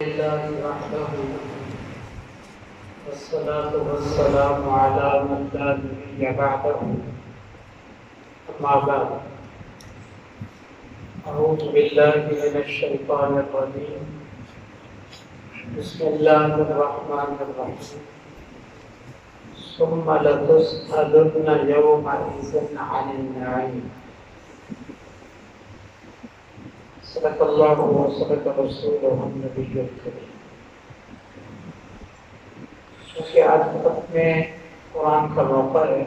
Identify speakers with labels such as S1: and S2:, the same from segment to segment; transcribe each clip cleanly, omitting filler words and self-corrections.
S1: لله وحده والصلاة والسلام على من لا نبي بعده أما بعد أعوذ بالله من الشيطان الرجيم بسم الله الرحمن الرحيم ثم لتسألن يومئذ عن النعيم صدق اللہ وصدق رسولہ النبی الکریم۔ چونکہ آج وقت میں قرآن کا موقع ہے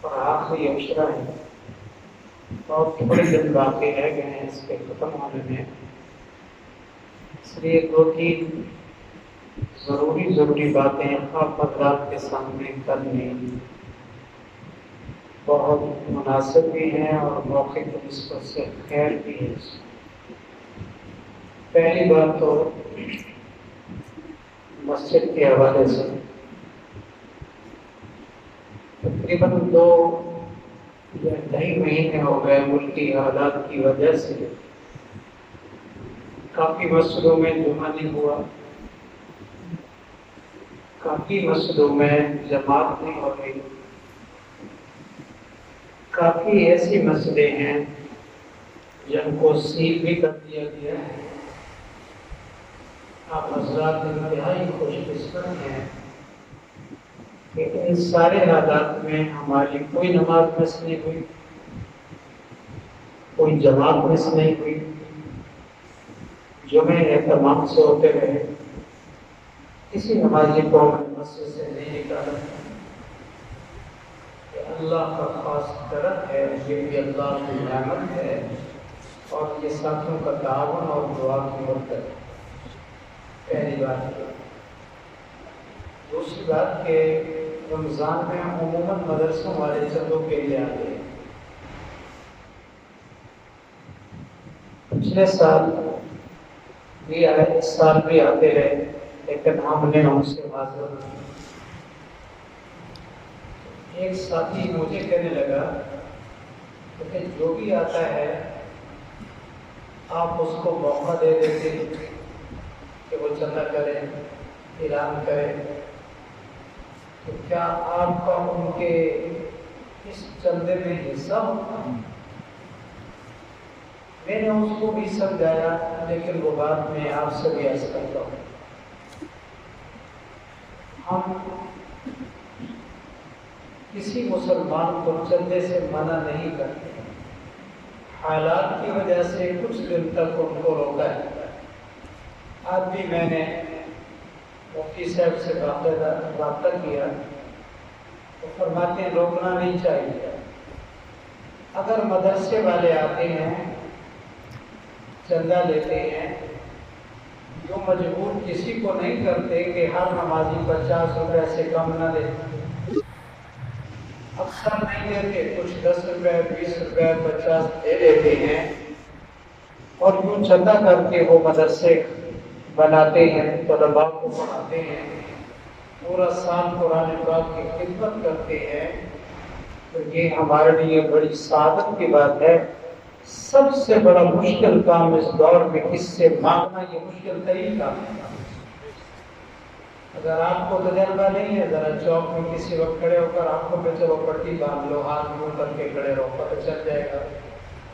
S1: اور آخری عشرہ ہے، بہت تھوڑے دن باقی رہ گئے ہیں اس کے ختم ہونے میں، اس لیے دو تین ضروری باتیں آپ حضرات کے سامنے کرنی بہت مناسب بھی ہیں اور موقع کی نسبت سے خیر بھی ہے۔ پہلی بات تو مسجد کے حوالے سے تقریباً 2 یا 2.5 مہینے ہو گئے ملکی حالات کی وجہ سے کافی مسجدوں میں جمعہ نہیں ہوا، کافی مسجدوں میں جماعت نہیں ہو رہی، کافی ایسی مسئلے ہیں جن کو سیل بھی کر دیا گیا ہے۔ آپ حضرات انتہائی خوش قسمت ہیں کہ ان سارے حالات میں ہماری کوئی نماز مس نہیں ہوئی، کوئی جماعت مس نہیں ہوئی، جمعے اہتمام سے ہوتے رہے، کسی نمازی کو مسجد سے نہیں نکالا۔ اللہ کا خاص کرم ہے، یہ بھی اللہ کی نعمت ہے اور یہ ساتھیوں کا تعاون اور دعا کی برکت ہے۔ پہلی بات یہ۔ دوسری بات کہ رمضان میں عموماً مدرسوں والے چندوں کے لیے آتے ہیں۔ پچھلے سال بھی آئے، اس سال بھی آتے رہے، لیکن ہم نے ان سے معذرت کی۔ ایک ساتھی مجھے کہنے لگا کہ جو بھی آتا ہے آپ اس کو موقع دے دیتے کہ وہ چندہ کرے، اعلان کرے، تو کیا آپ کا ان کے اس چندے میں حصہ ہوگا؟ میں نے اس کو بھی سمجھایا، لیکن وہ بات میں آپ سے بھی عرض کرتا ہوں۔ ہم کسی مسلمان کو چندے سے منع نہیں کرتے، حالات کی وجہ سے کچھ دن تک ان کو روکا ہے۔ آج بھی میں نے مفتی صاحب سے رابطہ کیا تو فرماتے ہیں روکنا نہیں چاہیے۔ اگر مدرسے والے آتے ہیں، چندہ لیتے ہیں، جو مجبور کسی کو نہیں کرتے کہ ہر نمازی 50 روپے سے کم نہ دے، اکثر نہیں دیتے، کچھ 10 روپے 20 روپے 50 دے دیتے ہیں اور یوں چندہ کر کے وہ مدرسے بناتے ہیں، طلباء کو پڑھاتے ہیں، پورا سال قرآن پاک کی خدمت کرتے ہیں، تو یہ ہمارے لیے بڑی سعادت کی بات ہے۔ سب سے بڑا مشکل کام اس دور میں کس سے مانگنا، یہ مشکل ترین کام ہے۔ اگر آپ کو تجربہ نہیں ہے، ذرا چوک میں کسی وقت کھڑے ہو کر آنکھوں پہ چلو پٹی باندھ لو، ہاتھ منہ کر کے کھڑے رہو، پتہ چل جائے گا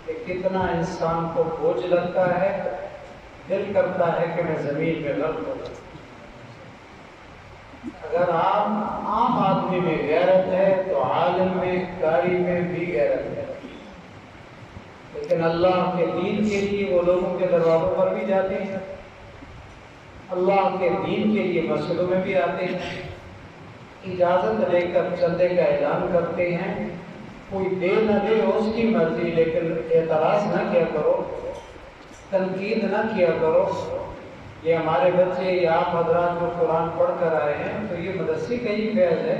S1: کہ کتنا انسان کو بوجھ لگتا ہے، دل کرتا ہے کہ میں زمین میں غرق ہو جاؤں۔ اگر عام آدمی میں غیرت ہے تو عالم میں، قاری میں بھی غیرت ہے، لیکن اللہ کے دین کے لیے وہ لوگوں کے دروازوں پر بھی جاتے ہیں، اللہ کے دین کے لیے مسجدوں میں بھی آتے ہیں، اجازت لے کر چندے کا اعلان کرتے ہیں۔ کوئی دے نہ دے اس کی مرضی، لیکن اعتراض نہ کیا کرو، تنقید نہ کیا کرو۔ یہ ہمارے بچے یا آپ حضرات جو قرآن پڑھ کر آئے ہیں تو یہ مدرسے کا ہی فیض ہے۔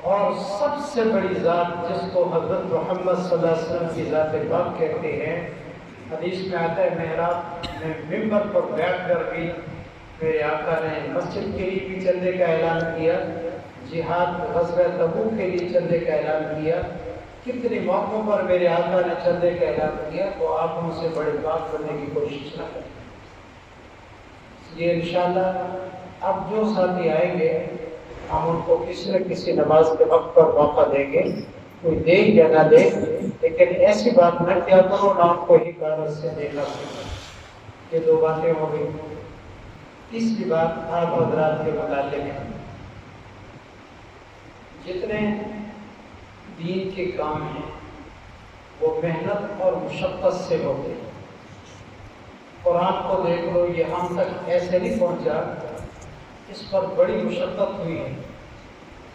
S1: اور سب سے بڑی ذات جس کو حضرت محمد صلی اللہ علیہ وسلم کی ذات پاک کہتے ہیں، حدیث میں آتا ہے محراب میں ممبر پر بیٹھ کر بھی میرے آقا نے مسجد کے لیے بھی چندے کا اعلان کیا، جہاد غزوہ تبوک کے لیے چندے کا اعلان کیا، کتنے موقعوں پر میرے آقا نے چندے کا اعلان کیا تو آپ ہم سے بڑے بات کرنے کی کوشش نہ کریں. یہ انشاءاللہ اب جو ساتھی آئیں گے ہم ان کو کسی نہ کسی نماز کے وقت پر موقع دیں گے، کوئی دے یا نہ دے، لیکن ایسی بات نہ کیا کرو نہ آپ کو ہی کاغذ سے دیکھا کرو. یہ دو باتیں ہو گئی. تیسری بات آپ حضرات کے متعلق ہے، جتنے دین کے کام ہیں وہ محنت اور مشقت سے ہوتے ہیں. قرآن کو دیکھ لو، یہ ہم تک ایسے نہیں پہنچا، اس پر بڑی مشقت ہوئی ہے.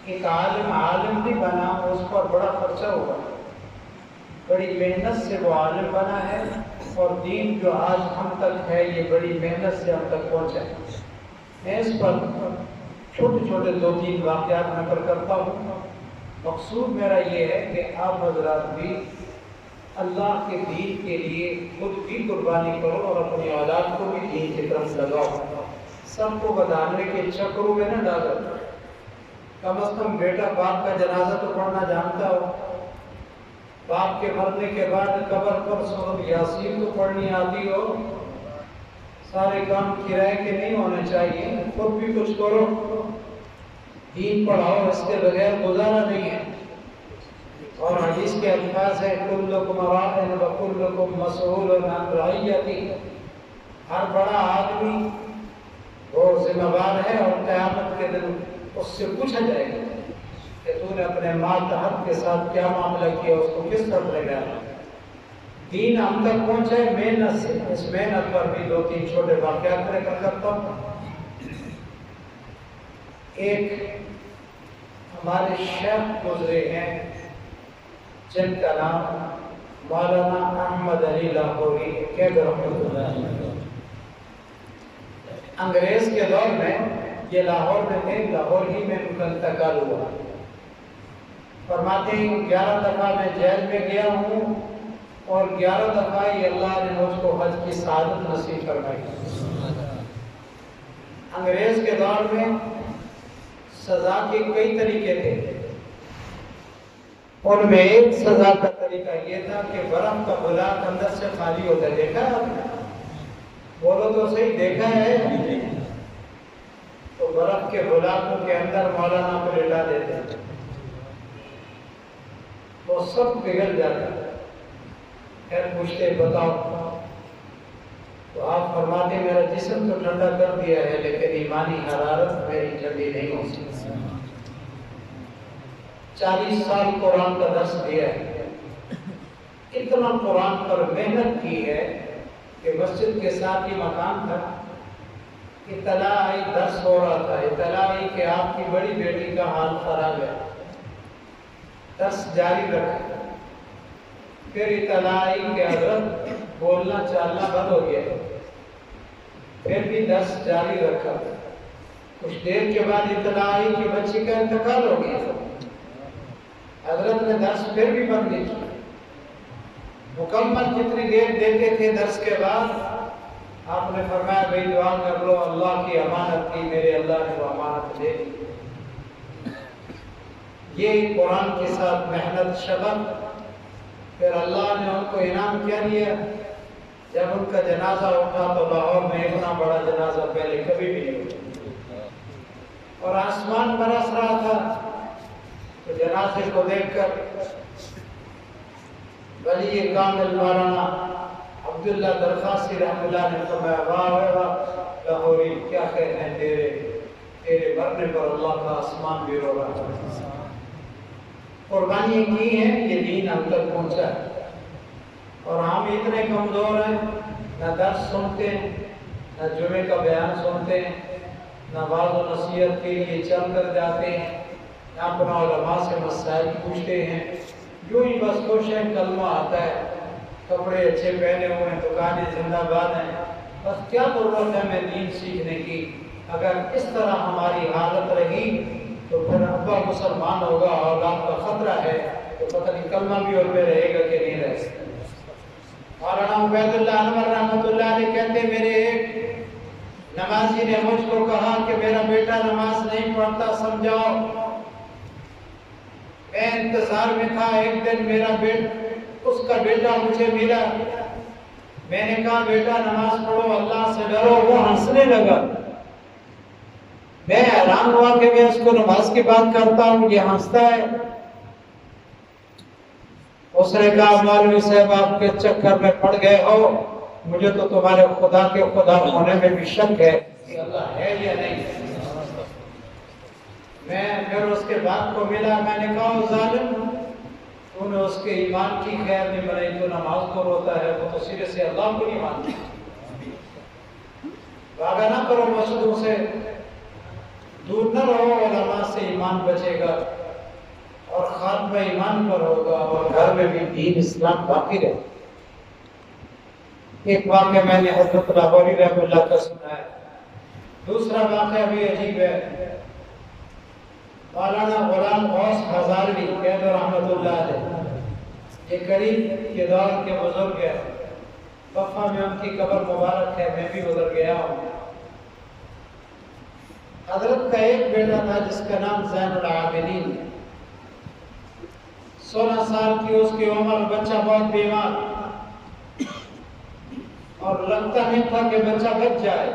S1: ایک عالم بھی بنا، اس پر بڑا خرچہ ہوا، بڑی محنت سے وہ عالم بنا ہے، اور دین جو آج ہم تک ہے یہ بڑی محنت سے ہم تک پہنچا ہے. میں اس پر چھوٹے چھوٹے 2-3 واقعات نقل کرتا ہوں. مقصود میرا یہ ہے کہ آپ حضرات بھی اللہ کے دین کے لیے خود بھی قربانی کرو اور اپنی اولاد کو بھی دین کی طرف لگاؤ. سب کو بدانے کے چکروں میں نہ ڈالو. کم از کم بیٹا باپ کا جنازہ تو پڑھنا جانتا ہو، باپ کے مرنے کے بعد قبر پر سورۃ یاسین تو پڑھنی آتی ہو. سارے کام کرائے کے نہیں ہونے چاہیے، خود بھی کچھ کرو، دین پڑھاؤ، اس کے بغیر گزارا نہیں ہے. اور حدیث کے الفاظ ہے کلکم راع وکلکم مسئول عن رعیتہ. ہر بڑا آدمی وہ ذمہ دار ہے اور قیامت کے دن اس سے پوچھا جائے گا کہ تو نے اپنے ماتحت کے ساتھ کیا معاملہ کیا، اس کو کس طرح لے گیا. دین ہم تک پہنچے محنت سے. اس محنت پر بھی 2-3 چھوٹے واقعات ذکر کرتا ہوں. ایک ہمارے شیخ گزرے ہیں جن کا نام مولانا احمد علی لاہوری قید رحمۃ اللہ علیہ. انگریز کے دور میں یہ لاہور میں تھے، لاہور ہی میں ان کا انتقال ہوا. فرماتے ہیں 11 دفعہ میں جیل میں گیا ہوں اور 11 دفعہ ہی اللہ نے مجھ کو حج کی سعادت نصیب فرمائی. انگریز کے دور میں سزا کے کئی طریقے تھے، ان میں ایک سزا کا طریقہ یہ تھا کہ برف کا بلاک اندر سے خالی ہوتا ہے. دیکھا ہے آپ نے؟ بولو تو صحیح، دیکھا ہے؟ تو برف کے بلاکوں کے اندر مولانا کو لٹا دیتے ہیں، وہ سب پگھل جاتا ہے. خیر پوچھتے بتاؤ، تو آپ فرماتے میرا جسم تو ٹھنڈا کر دیا ہے لیکن ایمانی حرارت میری ٹھنڈی نہیں ہو سکتی. 40 سال قرآن کا درس دیا ہے، اتنا قرآن پر محنت کی ہے کہ مسجد کے ساتھ ہی مکان تھا. اطلاع آئی درس ہو رہا تھا، اطلاع آئی کہ آپ کی بڑی بیٹی کا حال خراب ہے. درس جاری رکھا. پھر اطلاع آئی کہ حضرت بولنا چالنا بند ہو گیا. پھر بھی درس جاری رکھا. کچھ دیر کے بعد اطلاع آئی کہ بچی کا انتقال ہو گیا. حضرت نے درس پھر بھی بند نہیں کیا. مکمل جتنی دیر دیتے تھے درس کے بعد آپ نے فرمایا بھئی دعا کر لو، اللہ کی امانت تھی، میرے اللہ نے وہ امانت دے دی. یہ قرآن کے ساتھ محنت شغف. پھر اللہ نے ان کو انعام کیا دیا. جب ان کا جنازہ اٹھا تو لاہور میں اتنا بڑا جنازہ پہلے کبھی بھی نہیں اٹھا، اور آسمان برس رہا تھا. تو جنازے کو دیکھ کر ولی کامل مولانا عبداللہ درخواسی رحمۃ اللہ نے فرمایا واہ واہ لاہوری، کیا کہتے ہیں تیرے مرنے پر اللہ کا آسمان بھی رو رہا ہے. قربانی کی ہے، یہ دین ہم تک پہنچا ہے. اور ہم اتنے کمزور ہیں، نہ درس سنتے ہیں، نہ جمعے کا بیان سنتے ہیں، نہ واعظ و نصیحت کے لیے چل کر جاتے ہیں، نہ اپنا علماء سے مسائل پوچھتے ہیں. جو ہی بس خوش ہے، کلمہ آتا ہے، کپڑے اچھے پہنے ہوئے ہیں، دکانیں زندہ باد ہیں. بس کیا ضرورت ہے ہمیں دین سیکھنے کی؟ اگر اس طرح ہماری حالت رہی تو پھر ابا مسلمان ہوگا، اولاد کا خطرہ ہے، تو پتہ نہیں کلمہ بھی اور میں رہے گا کہ نہیں رہ سکتا. مولانا عبید اللہ انور رحمۃ اللہ علیہ کہتے میرے ایک نمازی نے مجھ کو کہا کہ میرا بیٹا نماز نہیں پڑھتا، سمجھاؤ. میں انتظار میں تھا، ایک دن میرا اس کا بیٹا مجھے ملا، میں نے کہا بیٹا نماز پڑھو، اللہ سے ڈرو، وہ ہنسنے لگا۔ میں حیران ہوا کہ میں اس کو نماز کی بات کرتا ہوں، یہ ہنستا ہے۔ اس نے کہا مولوی صاحب آپ کے چکر میں پڑ گئے ہو، مجھے تو تمہارے خدا کے خدا ہونے میں بھی شک ہے کہ اللہ ہے یا نہیں۔ میں پھر اس کے باپ کو ملا، میں نے کہا ظالم، تو نے اس کے ایمان کی خیر نہیں بنائی، تو نماز کو روتا ہے، وہ تو سرے سے اللہ کو نہیں مانتا۔ بھاگا نہ کرو مسجدوں سے، دور نہ رہو، علماء سے ایمان بچے گا اور خاتمہ ایمان پر ہوگا اور گھر میں بھی دین اسلام باقی رہے۔ ایک واقعہ میں نے حضرت لاہوری رحمہ اللہ کا سنا ہے، دوسرا واقعہ بھی عجیب ہے۔ مولانا غلام غوث ہزاروی قید رحمۃ اللہ علیہ، یہ قریب کے دور کے بزرگ ہیں، وفا میں ان کی قبر مبارک ہے، میں بھی ادھر گیا ہوں۔ حضرت کا ایک بیٹا تھا جس کا نام زین العابدین، 16 سال کی اس کی عمر، بچہ بہت بیمار اور لگتا نہیں تھا کہ بچہ بچ جائے۔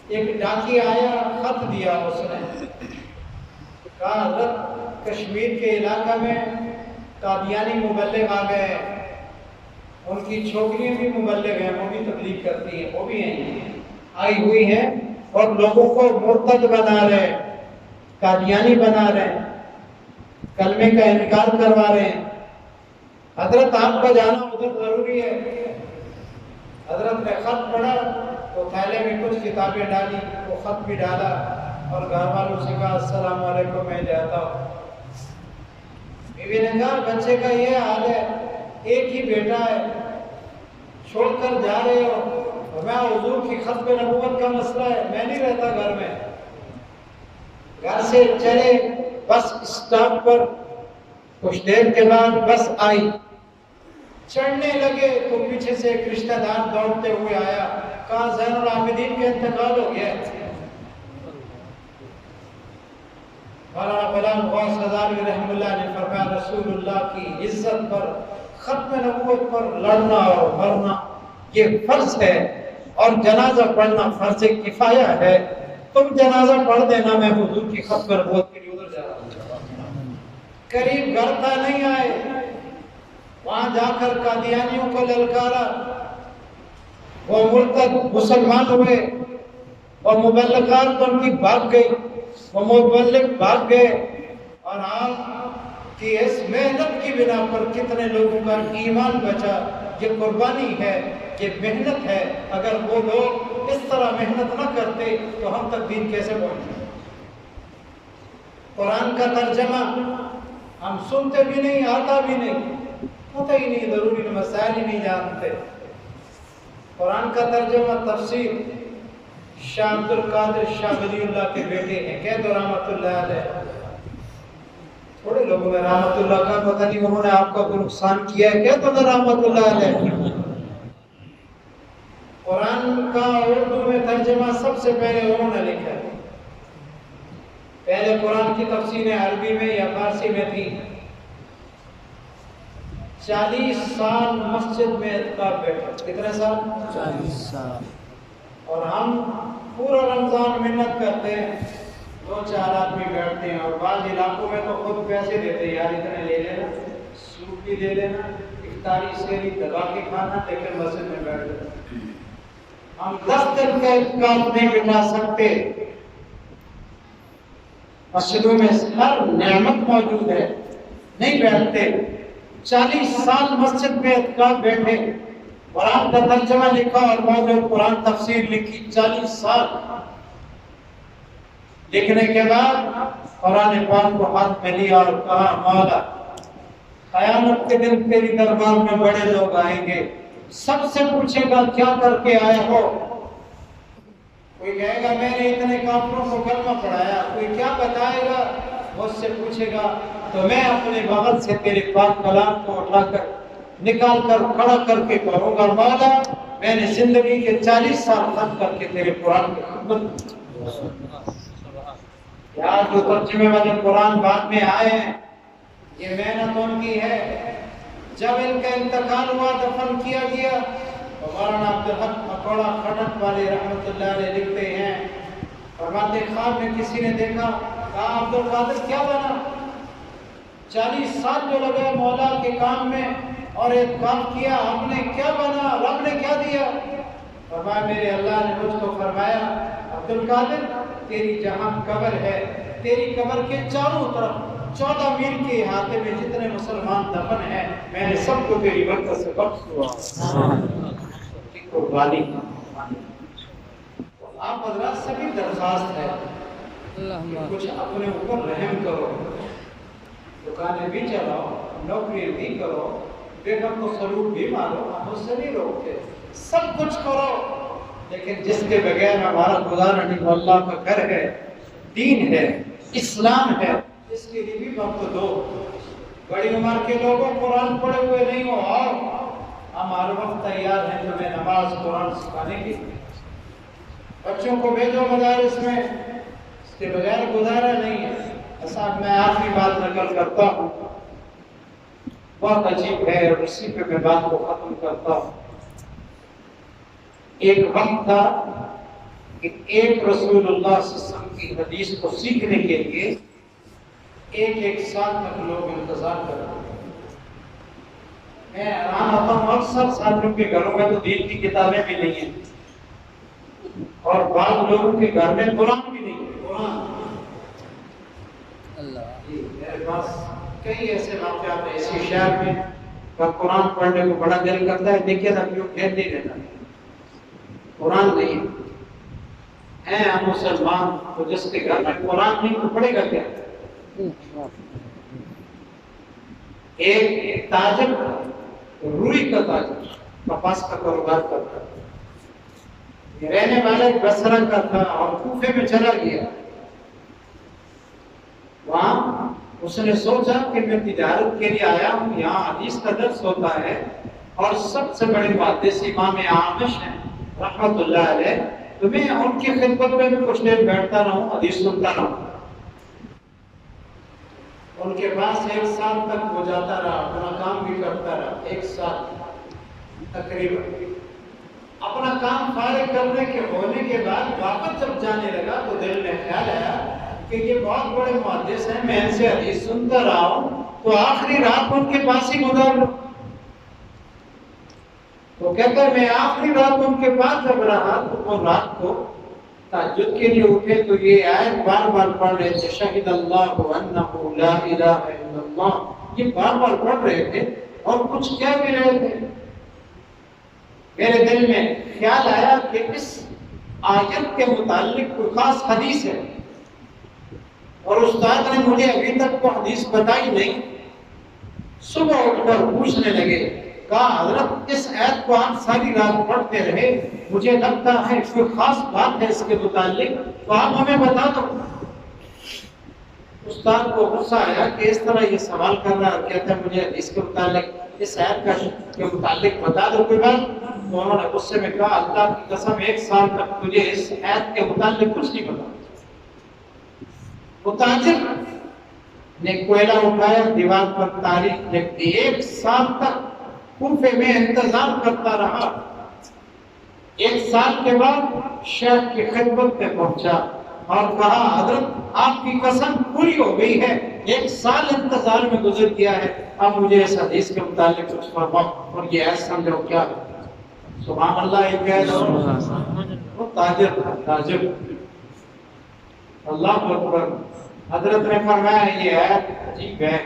S1: ایک ڈاکی آیا، خط دیا اس نے، کہا حضرت کشمیر کے علاقہ میں قادیانی مبلغ آ گئے ہیں، ان کی چھوکریاں بھی مبلغ ہیں، وہ بھی تبلیغ کرتی ہیں، وہ بھی آئی ہوئی ہیں اور لوگوں کو مرتد بنا رہے ہیں، قادیانی بنا رہے ہیں، کلمے کا انکار کروا رہے ہیں، حضرت آپ کا جانا ادھر ضروری ہے۔ حضرت نے خط پڑھا تو تھیلے میں کچھ کتابیں ڈالی، وہ خط بھی ڈالا اور گھر والوں سے کہا السلام علیکم میں جاتا ہوں۔ بیوی نے کہا بچے کا یہ حال ہے، ایک ہی بیٹا ہے، چھوڑ کر جا رہے ہو، میں حضور کی ختم نبوت کا مسئلہ ہے، میں نہیں رہتا گھر میں۔ گھر سے چلے بس اسٹاپ پر، کچھ دیر کے بعد بس آئی، چڑھنے لگے تو پیچھے سے ایک رشتہ دار دوڑتے ہوئے آیا، کہا زین العابدین کا انتقال ہو گیا۔ مولانا غلام غوث ہزاروی رحمہ اللہ نے فرمایا رسول اللہ کی عزت پر، ختم نبوت پر لڑنا اور مرنا یہ فرض ہے، اور جنازہ پڑھنا فرض کفایہ ہے۔ تم جنازہ پڑھ دینا، میں حضور کی ختم نبوت کے لیے ادھر جا رہا ہوں۔ قریب گھر تھا، نہیں آئے، وہاں جا کر قادیانیوں کو للکارا، وہ مرتد مسلمان ہوئے، اور مبلغات ان کی بھاگ گئی، وہ مبلغ بھاگ گئے، اور آپ کی اس محنت کی بنا پر کتنے لوگوں کا ایمان بچا۔ یہ قربانی ہے، یہ محنت ہے، اگر وہ لوگ اس طرح محنت نہ کرتے تو ہم تک دین کیسے پہنچے؟ قرآن کا ترجمہ ہم سنتے بھی نہیں، آتا بھی نہیں، پتہ ہی نہیں، ضروری مسائل ہی نہیں جانتے۔ قرآن کا ترجمہ تفسیر شاہ عبد القادر شاہ ولی اللہ کے بیٹے ہیں، قید رحمۃ اللہ علیہ۔ تھوڑے لوگوں میں رحمۃ اللہ کا پتہ نہیں، انہوں نے آپ کا کوئی نقصان کیا ہے کیا؟ تو رحمۃ اللہ علیہ۔ قرآن کا اردو میں ترجمہ سب سے پہلے انہوں نے لکھا ہے۔ پہلے قرآن کی تفسیر عربی میں یا فارسی میں تھی۔ 40 سال مسجد میں اعتکاف بیٹھے، کتنے سال؟
S2: 40 سال۔
S1: اور ہم پورا رمضان محنت کرتے ہیں، 2-4 آدمی بیٹھتے ہیں، اور بعض علاقوں میں تو خود پیسے دیتے ہیں، یار اتنے لے لینا، سوٹ بھی لے لینا، افطاری سحری دبا کے کھانا، لیکن مسجد میں بیٹھ جاتے۔ ہم 10 دن کا اعتکاف نہیں بٹھا سکتے۔ مسجدوں میں ہر نعمت موجود ہے، نہیں بیٹھتے۔ 40 سال مسجد میں اعتکاف بیٹھے، قرآن کا ترجمہ لکھا اور موضوع قرآن تفسیر لکھی، 40 سال لکھنے کے بعد قرآن پاک کو ہاتھ میں لیا اور کہا مولا قیامت کے دن تیری دربار میں بڑے لوگ آئیں گے، سب سے پوچھے گا کیا کر کے آئے ہو؟ کوئی کہے گا میں نے اتنے کافروں کو کلمہ پڑھایا، کوئی کیا بتائے گا، مجھ سے پوچھے گا تو میں اپنے بغل سے تیرے پاک کلام کو اٹھا کر نکال کر کھڑا کر کے کہوں گا مولا میں نے زندگی کے 40 سال خرچ کر کے تیرے قرآن کی خدمت۔ یار جو ترجمے والے قرآن بعد میں آئے ہیں یہ محنت ان کی ہے. جب ان کا انتقال ہوا دفن کیا گیا مولانا عبدالحق مکوڑا کھٹک والے رحمۃ اللہ علیہ لکھتے ہیں فرماتے خواب میں کسی نے دیکھا کہا عبد القادر کیا بنا؟ 40 سال جو لگے مولا کے کام میں اور ایک کام کیا ہم نے کیا بنا؟ رب نے کیا دیا؟ فرمایا میرے اللہ نے مجھ کو فرمایا عبد القادر تیری جہاں قبر ہے تیری قبر کے چاروں طرف 14 میل کے احاطے میں جتنے مسلمان دفن ہیں میں نے سب کو تیری برکت سے بخش دیا. قربانی آپ حضرات سے بھی درخواست ہے کہ کچھ اپنے اوپر رحم کرو. دکانیں بھی چلاؤ نوکری بھی کرو بیگم کو سلوٹ بھی مارو ہم اس سے نہیں روکتے سب کچھ کرو لیکن جس کے بغیر ہمارا گزارا نہیں وہ اللہ کا گھر ہے دین ہے اسلام ہے اس کے لیے بھی وقت دو. بڑی عمر کے لوگوں قرآن پڑھے ہوئے نہیں ہو آؤ ہم ہر وقت تیار ہیں تمہیں نماز قرآن سکھانے کی. بچوں کو بھیجو مدارس میں اس کے بغیر گزارا نہیں ہے. صاحب میں آخری بات نقل کرتا ہوں بہت عجیب ہے اور اسی پہ میں بات کو ختم کرتا ہوں. ایک وقت تھا کہ ایک رسول اللہ صلی اللہ علیہ وسلم کی حدیث کو سیکھنے کے لیے ایک سال تک لوگ انتظار کرتے ہیں. میں حیران ہوتا ہوں اکثر ساتھیوں کے گھروں میں تو دین کی کتابیں بھی نہیں ہیں اور بعض لوگوں کے گھر میں قرآن بھی نہیں ہے. قرآن میرے پاس کئی ایسے واقعات ہیں اسی شہر میں قرآن پڑھنے کو بڑا دل کرتا ہے دیکھیے نا کیوں پھیر نہیں رہتا قرآن نہیں ہے ہم مسلمان تو جس کے گھر میں قرآن نہیں تو پڑھے گا کیا. ایک تاجر روئی کا تاجر کپاس کا کاروبار کرتا رہنے والا بصرہ کا تھا اور کوفے میں چلا گیا. وہاں اس نے سوچا کہ میں تجارت کے لیے آیا ہوں یہاں حدیث کا درس ہوتا ہے اور سب سے بڑے محدث امام اعمش ہیں رحمۃ اللہ علیہ تو میں ان کی خدمت میں بھی کچھ دیر بیٹھتا رہوں حدیث سنتا رہوں. ان کے پاس 1 سال تک وہ جاتا رہا اپنا کام بھی کرتا رہا 1 سال تقریباً. اپنا کام فارغ کرنے کے ہونے کے بعد واپس جب جانے لگا تو دل میں خیال آیا کہ یہ بہت بڑے محدث ہیں میں ان سے حدیث سنتا رہا ہوں تو آخری رات ان کے پاس ہی گزار لوں. تو کہتا ہے میں آخری رات ان کے پاس جب رہا تو وہ رات کو تہجد کے لیے اٹھے تو یہ آیت بار بار پڑھ رہے تھے شہد اللہ انہ لا الہ الا اللہ یہ بار بار پڑھ رہے تھے اور کچھ کہہ بھی رہے تھے. میرے دل میں خیال آیا کہ اس آیت کے متعلق کوئی خاص حدیث ہے اور استاد نے مجھے ابھی تک کوئی حدیث بتائی نہیں. صبح اٹھ کر پوچھنے لگے کہا حضرت اس آیت کو آپ ساری رات پڑھتے رہے مجھے لگتا ہے کوئی خاص بات ہے اس کے متعلق تو آپ ہمیں بتا دو. استاد کو غصہ آیا کہ اس طرح یہ سوال کر رہا ہے کہتا ہے مجھے حدیث کے متعلق اس آیت کے متعلق بتا دو کوئی بات. تو انہوں نے غصے میں کہا اللہ کی قسم 1 سال تک تجھے اس آیت کے متعلق کچھ نہیں بتا. وہ تاجر نے کوئلہ اٹھایا دیوار پر تاریخ لکھ دی 1 سال تک کوفے میں انتظار کرتا رہا. 1 سال کے بعد شیخ کی خدمت میں پہنچا اور کہا حضرت آپ کی قسم پوری ہو گئی ہے 1 سال انتظار میں گزر گیا ہے اب مجھے اس حدیث کے متعلق کچھ فرماؤ اور یہ ایسا سمجھو کیا. سبحان اللہ ایک کہہ دو وہ تاجر تھا تاجر اللہ اکبر. حضرت نے فرمایا یہ آیت عجیب ہے.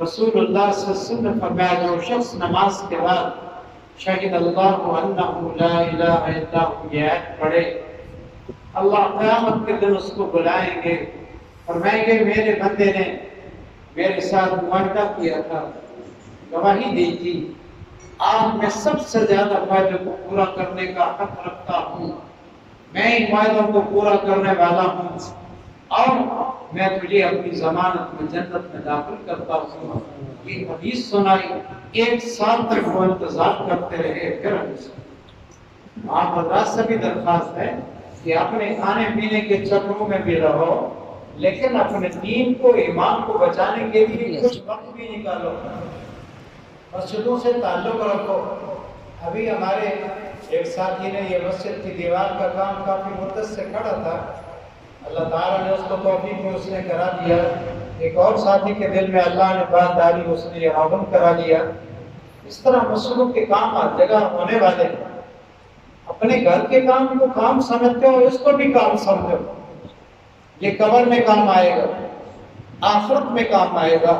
S1: رسول اللہ صلی اللہ علیہ وسلم نے فرمایا جو شخص نماز کے بعد شہد اللہ انہ لا الہ الا اللہ یہ آیت پڑھے اللہ قیامت کے دن اس کو بلائیں گے فرمائیں گے میرے بندے نے میرے ساتھ معاہدہ کیا تھا گواہی دی تھی آج میں سب سے زیادہ معاہدے کو پورا کرنے کا حق رکھتا ہوں میں ہی معاہدوں کو پورا کرنے والا ہوں اور میں تجھے اپنی ضمانت میں جنت میں داخل کرتا ہوں. یہ حدیث سنائی 1 سال تک وہ انتظار کرتے رہے پھر حدیث. آپ حضرات سے بھی درخواست ہے کہ اپنے کھانے پینے کے چکروں میں بھی رہو لیکن اپنے دین کو، ایمان کو بچانے کے لیے کچھ وقت بھی نکالو، مسجدوں سے تعلق رکھو۔ ابھی ہمارے ایک ساتھی نے یہ مسجد کی دیوار کا کام کافی مدت سے کھڑا تھا، اللہ تعالیٰ نے اس کو توفیق میں اس نے کرا دیا۔ ایک اور ساتھی کے دل میں اللہ نے بات ڈالی، اس نے یہ عمل کرا دیا۔ اس طرح مسجدوں کے کام ہر جگہ ہونے والے ہیں۔ اپنے گھر کے کام کو کام سمجھتے ہو، اس کو بھی کام سمجھو۔ یہ قبر میں کام آئے گا، آخرت میں کام آئے گا۔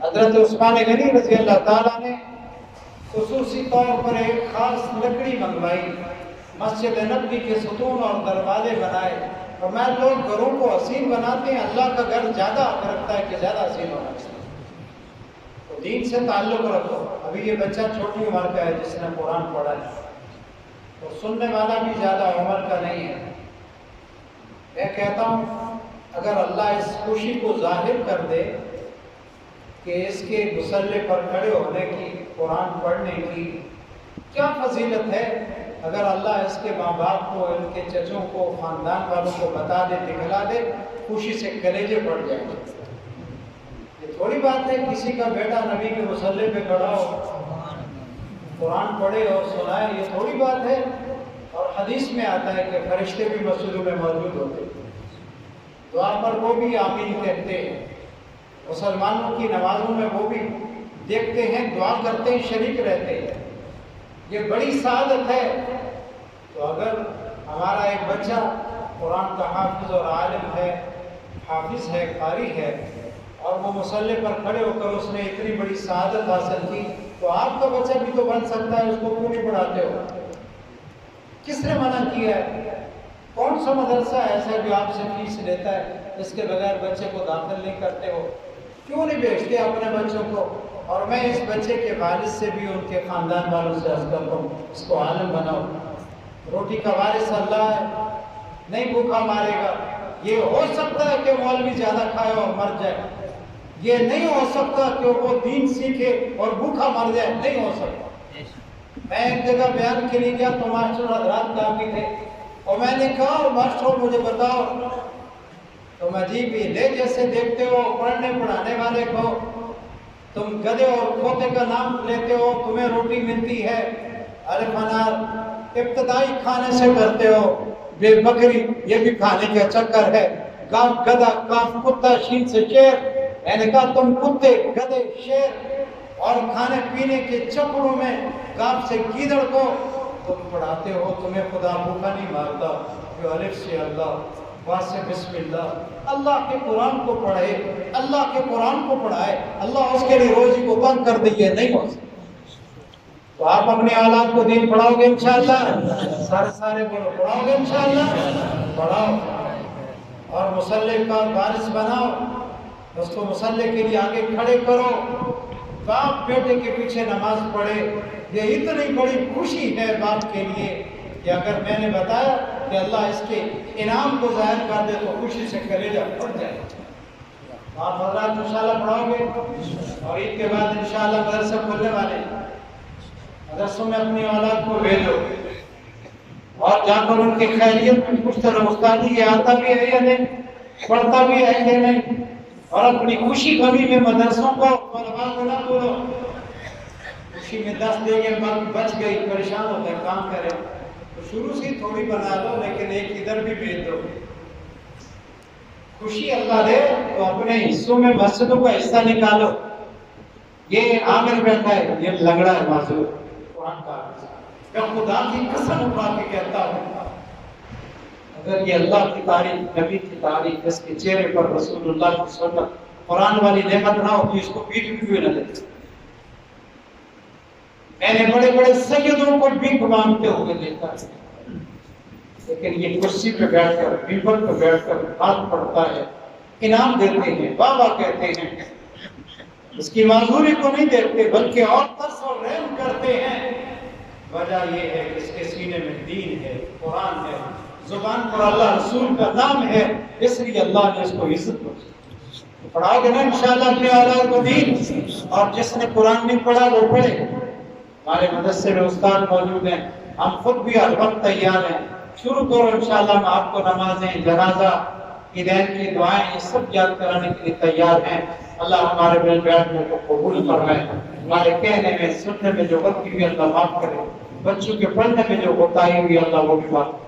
S1: حضرت عثمان غنی رضی اللہ تعالیٰ نے خصوصی طور پر ایک خاص لکڑی منگوائی، مسجد نبوی کے ستون اور دروازے بنائے۔ فرمایا لوگ گھروں کو حسین بناتے ہیں، اللہ کا گھر زیادہ حق رکھتا ہے کہ زیادہ حسین ہونا چاہیے۔ تو دین سے تعلق رکھو۔ ابھی یہ بچہ چھوٹی عمر کا ہے جس نے قرآن پڑھا ہے، تو سننے والا بھی زیادہ عمر کا نہیں ہے۔ میں کہتا ہوں اگر اللہ اس خوشی کو ظاہر کر دے کہ اس کے مصلے پر کھڑے ہونے کی، قرآن پڑھنے کی کیا فضیلت ہے، اگر اللہ اس کے ماں باپ کو، ان کے چچوں کو، خاندان والوں کو بتا دے، دکھلا دے، خوشی سے کلیجے پڑ جائیں گے۔ یہ تھوڑی بات ہے کسی کا بیٹا نبی کے مصلے پہ کھڑا ہو، قرآن پڑھے اور سنائے، یہ تھوڑی بات ہے۔ اور حدیث میں آتا ہے کہ فرشتے بھی مسجدوں میں موجود ہوتے ہیں، دعا پر وہ بھی آمین کہتے ہیں، مسلمانوں کی نمازوں میں وہ بھی دیکھتے ہیں، دعا کرتے ہیں، شریک رہتے ہیں۔ یہ بڑی سعادت ہے۔ تو اگر ہمارا ایک بچہ قرآن کا حافظ اور عالم ہے، حافظ ہے، قاری ہے، اور وہ مصلی پر کھڑے ہو کر اس نے اتنی بڑی سعادت حاصل کی، تو آپ کا بچہ بھی تو بن سکتا ہے، اس کو کیوں نہیں پڑھاتے ہو؟ کس نے منع کیا ہے؟ کون سا مدرسہ ایسا جو آپ سے فیس لیتا ہے، اس کے بغیر بچے کو داخل نہیں کرتے ہو؟ کیوں نہیں بھیجتے اپنے بچوں کو؟ اور میں اس بچے کے والد سے بھی، ان کے خاندان والوں سے عرض کرتا ہوں، اس کو عالم بناؤ۔ روٹی کا وارث اللہ ہے، نہیں بھوکا مارے گا۔ یہ ہو سکتا ہے کہ مولوی زیادہ کھائے اور مر جائے، یہ نہیں ہو سکتا کہ وہ دین سیکھے اور بھوکا مر جائے، نہیں ہو سکتا۔ میں ایک جگہ بیان کے لیے گیا تو ماسٹر حضرات کافی تھے، اور میں نے کہا ماسٹر مجھے بتاؤ، تم عجیب ہی لے جیسے دیکھتے ہو پڑھنے پڑھانے والے کو، تم گدھے اور کھوتے کا نام لیتے ہو، تمہیں روٹی ملتی ہے الف انار ابتدائی کھانے سے کرتے ہو، بے بکری یہ بھی کھانے کا چکر ہے، گاف گدھا کاف کتا شین سے شیر، میں نے کہا تم کتے گدھے شیر اور کھانے پینے کے چکروں میں گاف سے گیدڑ کو تم پڑھاتے ہو، تمہیں خدا بھوکا نہیں مارتا۔ جو الف سے اللہ، با سے بسم اللہ، اللہ کے قرآن کو پڑھے، اللہ کے قرآن کو پڑھائے، اللہ اس کے لیے روزی کو بند کر دیے، نہیں ہو سکتا۔ تو آپ اپنے اولاد کو دین پڑھاؤ گے انشاءاللہ؟ سارے بولو پڑھاؤ گے انشاءاللہ؟ پڑھاؤ اور مصلی کا وارث بناؤ، اس کو مصلی کے لیے آگے کھڑے کرو، باپ بیٹے کے پیچھے نماز پڑھے۔ یہ اتنی بڑی خوشی ہے باپ کے لیے کہ اگر میں نے بتایا کہ اللہ اس کے انعام کو ظاہر کر دے تو خوشی سے کلیجہ پھٹ جائے۔ آپ حضرات انشاءاللہ پڑھاؤ گے، اور عید کے بعد انشاءاللہ مدرسہ کھولنے والے، مدرسوں میں اپنی اولاد کو بھیجو، اور جا کر ان کی خیریت میں کچھ طرح استادی یہ آتا بھی ہے یا نہیں، پڑھتا بھی ہے کہ نہیں، اور اپنی خوشی کمی میں مدرسوں کو طلباء کو نہ بولو، خوشی میں 10 دے گے بچ گئی، پریشان ہو گئے، کام کرے تو شروع سے تھوڑی بنا دو، لیکن ایک ادھر بھی بھیج دو۔ خوشی اللہ دے تو اپنے حصوں میں مسجدوں کا حصہ نکالو۔ یہ عامر بیٹھا ہے، یہ لنگڑا ہے معذور قرآن کا، میں خدا کی قسم اٹھا کے کہتا ہوں اگر یہ اللہ کی تعریف، نبی کی تعریف، اس کے چہرے پر رسول اللہ کی سنت، قرآن والی نعمت نہ ہو تو اس کو پیٹ بھی نہ دیتے۔ میں نے بڑے بڑے سیدوں کو بھیک مانگتے ہوئے دیکھا ہے، لیکن یہ کرسی پہ بیٹھ کر، ممبر پہ بیٹھ کر بات پڑھتا ہے، انعام دیتے ہیں، واہ واہ کہتے ہیں، اس کی معذوری کو نہیں دیکھتے بلکہ اور ترس اور رحم کرتے ہیں۔ وجہ یہ ہے کہ اس کے سینے میں دین ہے، قرآن ہے، زبان پر اللہ رسول کا نام ہے، اس لیے اللہ نے اس کو عزت بخشی۔ پڑھاؤ گے نا انشاءاللہ اپنے اولاد کو دین؟ اور جس نے قرآن نہیں پڑھا وہ پڑھے۔ ہمارے مدرسے میں استاد موجود ہیں، ہم خود بھی ہر وقت تیار ہیں، شروع کرو انشاءاللہ۔ ہم آپ کو نمازیں، جنازہ،
S2: ہدایت کی دعائیں یہ سب یاد کرانے کے لیے تیار ہیں۔ اللہ ہمارے مل بیٹھنے کو قبول فرمائے، ہمارے کہنے میں سننے میں جو غلطی ہوئی اللہ معاف کرے، بچوں کے پڑھنے میں جو کوتاہی ہوئی اللہ وہ بھی معاف کرے۔